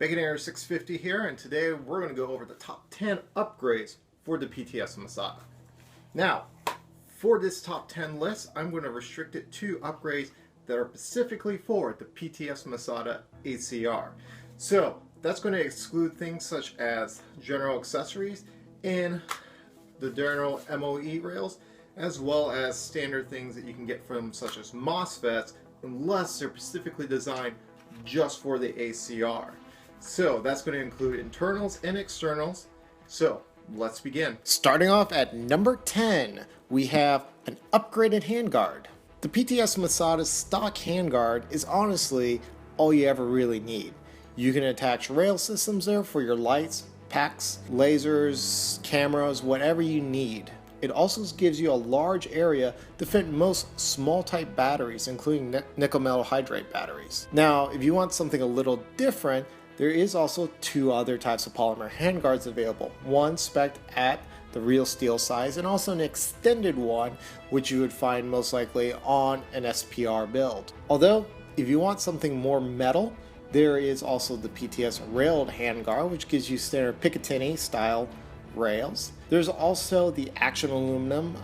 Mk.II 650 here, and today we're going to go over the top 10 upgrades for the PTS Masada. Now, for this top 10 list, I'm going to restrict it to upgrades that are specifically for the PTS Masada ACR. So, that's going to exclude things such as general accessories and the general MOE rails, as well as standard things that you can get from such as MOSFETs, unless they're specifically designed just for the ACR. So that's going to include internals and externals. So let's begin. Starting off at number 10, we have an upgraded handguard. The PTS Masada's stock handguard is honestly all you ever really need. You can attach rail systems there for your lights, packs, lasers, cameras, whatever you need. It also gives you a large area to fit most small type batteries, including nickel metal hydride batteries. Now, if you want something a little different, there is also two other types of polymer handguards available. One spec'd at the real steel size, and also an extended one, which you would find most likely on an SPR build. Although, if you want something more metal, there is also the PTS railed handguard, which gives you standard Picatinny style rails. There's also the Action Aluminum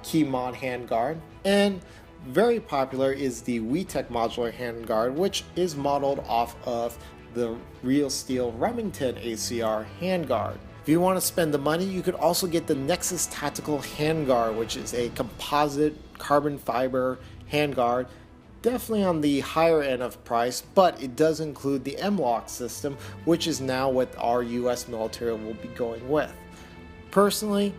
key mod handguard, and very popular is the WeTech modular handguard, which is modeled off of the real steel Remington ACR handguard. If you want to spend the money, you could also get the Nexus Tactical handguard, which is a composite carbon fiber handguard. Definitely on the higher end of price, but it does include the M-LOK system, which is now what our US military will be going with. Personally,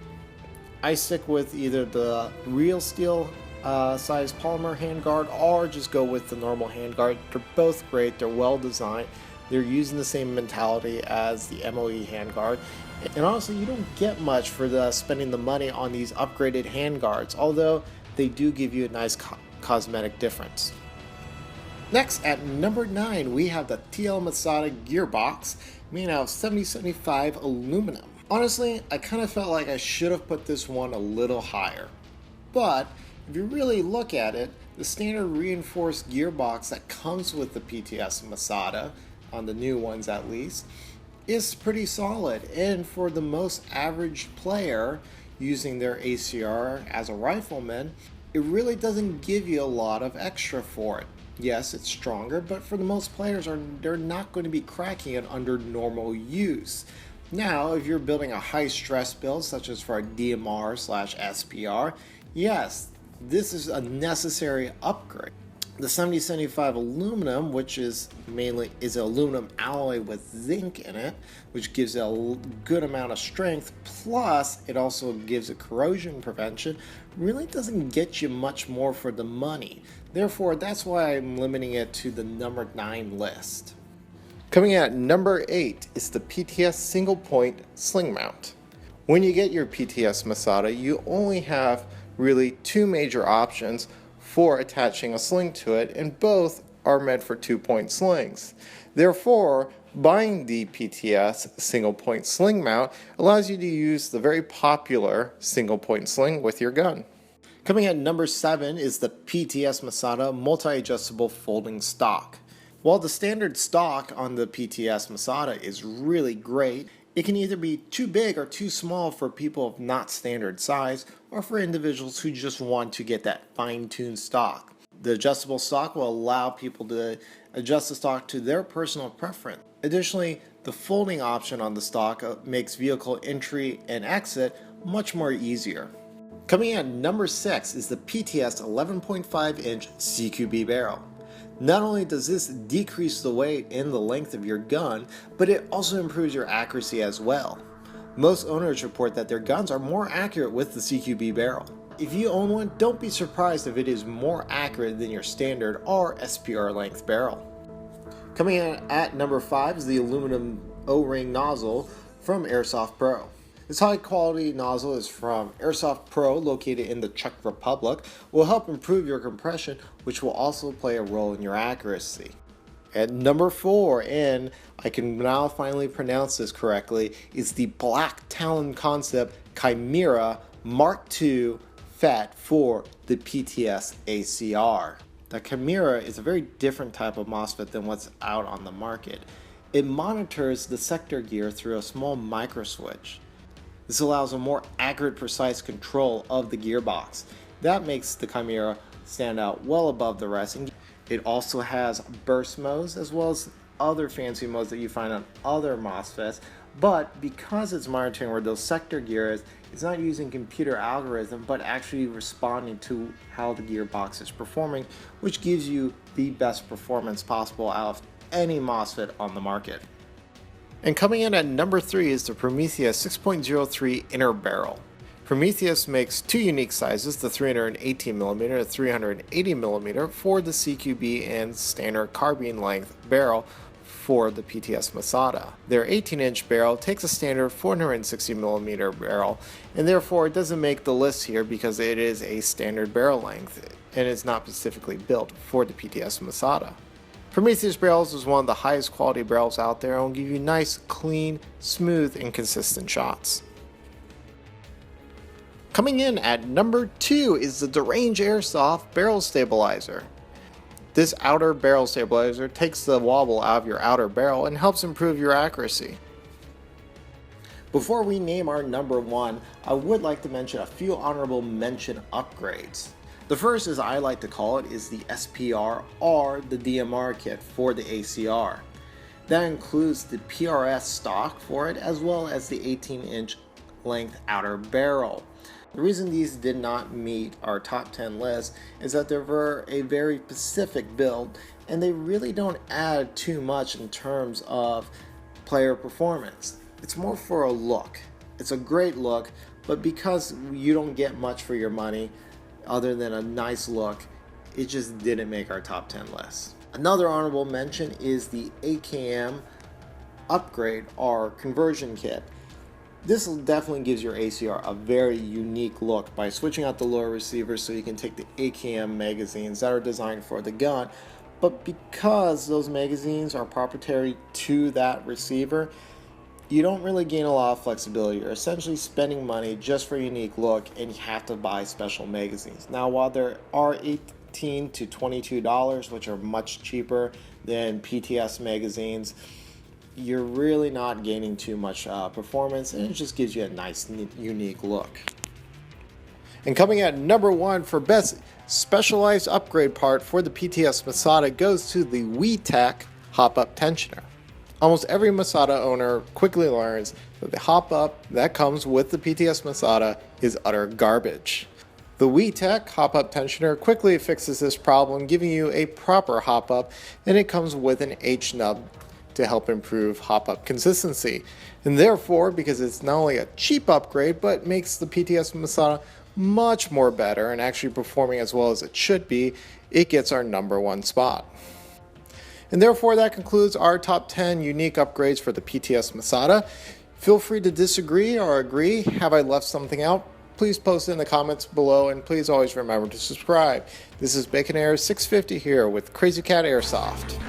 I stick with either the real steel size polymer handguard or just go with the normal handguard. They're both great, they're well designed, they're using the same mentality as the MOE handguard. And honestly, you don't get much for spending the money on these upgraded handguards, although they do give you a nice cosmetic difference. Next, at number 9, we have the Masada Gearbox made out of 7075 aluminum. Honestly, I kind of felt like I should have put this one a little higher. But if you really look at it, the standard reinforced gearbox that comes with the PTS Masada, on the new ones at least, is pretty solid. And for the most average player using their ACR as a rifleman, it really doesn't give you a lot of extra for it. Yes, it's stronger, but for the most players, they're not going to be cracking it under normal use. Now, if you're building a high stress build, such as for a DMR/SPR, yes, this is a necessary upgrade. The 7075 aluminum, which is aluminum alloy with zinc in it, which gives it a good amount of strength, plus it also gives a corrosion prevention, really doesn't get you much more for the money. Therefore, that's why I'm limiting it to the number 9 list. Coming at number 8 is the PTS single point sling mount. When you get your PTS Masada, you only have really two major options for attaching a sling to it, and both are meant for 2-point slings. Therefore, buying the PTS single point sling mount allows you to use the very popular single point sling with your gun. Coming at number 7 is the PTS Masada multi-adjustable folding stock. While the standard stock on the PTS Masada is really great, it can either be too big or too small for people of not standard size, or for individuals who just want to get that fine-tuned stock. The adjustable stock will allow people to adjust the stock to their personal preference. Additionally, the folding option on the stock makes vehicle entry and exit much more easier. Coming at number 6 is the PTS 11.5-inch CQB barrel. Not only does this decrease the weight and the length of your gun, but it also improves your accuracy as well. Most owners report that their guns are more accurate with the CQB barrel. If you own one, don't be surprised if it is more accurate than your standard or SPR length barrel. Coming in at number 5 is the aluminum O-ring nozzle from Airsoft Pro. This high quality nozzle is from Airsoft Pro, located in the Czech Republic, will help improve your compression, which will also play a role in your accuracy. At number 4, and I can now finally pronounce this correctly, is the Black Talon Concept Chimera Mk.II FET for the PTS ACR. The Chimera is a very different type of MOSFET than what's out on the market. It monitors the sector gear through a small micro switch. This allows a more accurate, precise control of the gearbox. That makes the Chimera stand out well above the rest. And it also has burst modes as well as other fancy modes that you find on other MOSFETs, but because it's monitoring where those sector gear is, it's not using computer algorithm but actually responding to how the gearbox is performing, which gives you the best performance possible out of any MOSFET on the market. And coming in at number 3 is the Prometheus 6.03 inner barrel. Prometheus makes two unique sizes, the 318mm and 380mm, for the CQB and standard carbine length barrel for the PTS Masada. Their 18-inch barrel takes a standard 460mm barrel, and therefore it doesn't make the list here because it is a standard barrel length and is not specifically built for the PTS Masada. Prometheus barrels is one of the highest quality barrels out there and will give you nice, clean, smooth, and consistent shots. Coming in at number 2 is the Deranged Airsoft barrel stabilizer. This outer barrel stabilizer takes the wobble out of your outer barrel and helps improve your accuracy. Before we name our number 1, I would like to mention a few honorable mention upgrades. The first, as I like to call it, is the SPR or the DMR kit for the ACR. That includes the PRS stock for it as well as the 18-inch length outer barrel. The reason these did not meet our top 10 list is that they were a very specific build and they really don't add too much in terms of player performance. It's more for a look. It's a great look, but because you don't get much for your money other than a nice look, it just didn't make our top 10 list. Another honorable mention is the AKM upgrade or conversion kit. This definitely gives your ACR a very unique look by switching out the lower receiver so you can take the AKM magazines that are designed for the gun. But because those magazines are proprietary to that receiver, you don't really gain a lot of flexibility. You're essentially spending money just for a unique look and you have to buy special magazines. Now, while there are $18 to $22, which are much cheaper than PTS magazines, you're really not gaining too much performance, and it just gives you a nice, unique look. And coming at number 1 for best specialized upgrade part for the PTS Masada goes to the WeTech hop-up tensioner. Almost every Masada owner quickly learns that the hop-up that comes with the PTS Masada is utter garbage. The WeTech hop-up tensioner quickly fixes this problem, giving you a proper hop-up, and it comes with an H-nub to help improve hop-up consistency. And therefore, because it's not only a cheap upgrade, but makes the PTS Masada much more better and actually performing as well as it should be, it gets our number 1 spot. And therefore, that concludes our top 10 unique upgrades for the PTS Masada. Feel free to disagree or agree. Have I left something out? Please post it in the comments below, and please always remember to subscribe. This is Bacon Air 650 here with Krazy Cat Airsoft.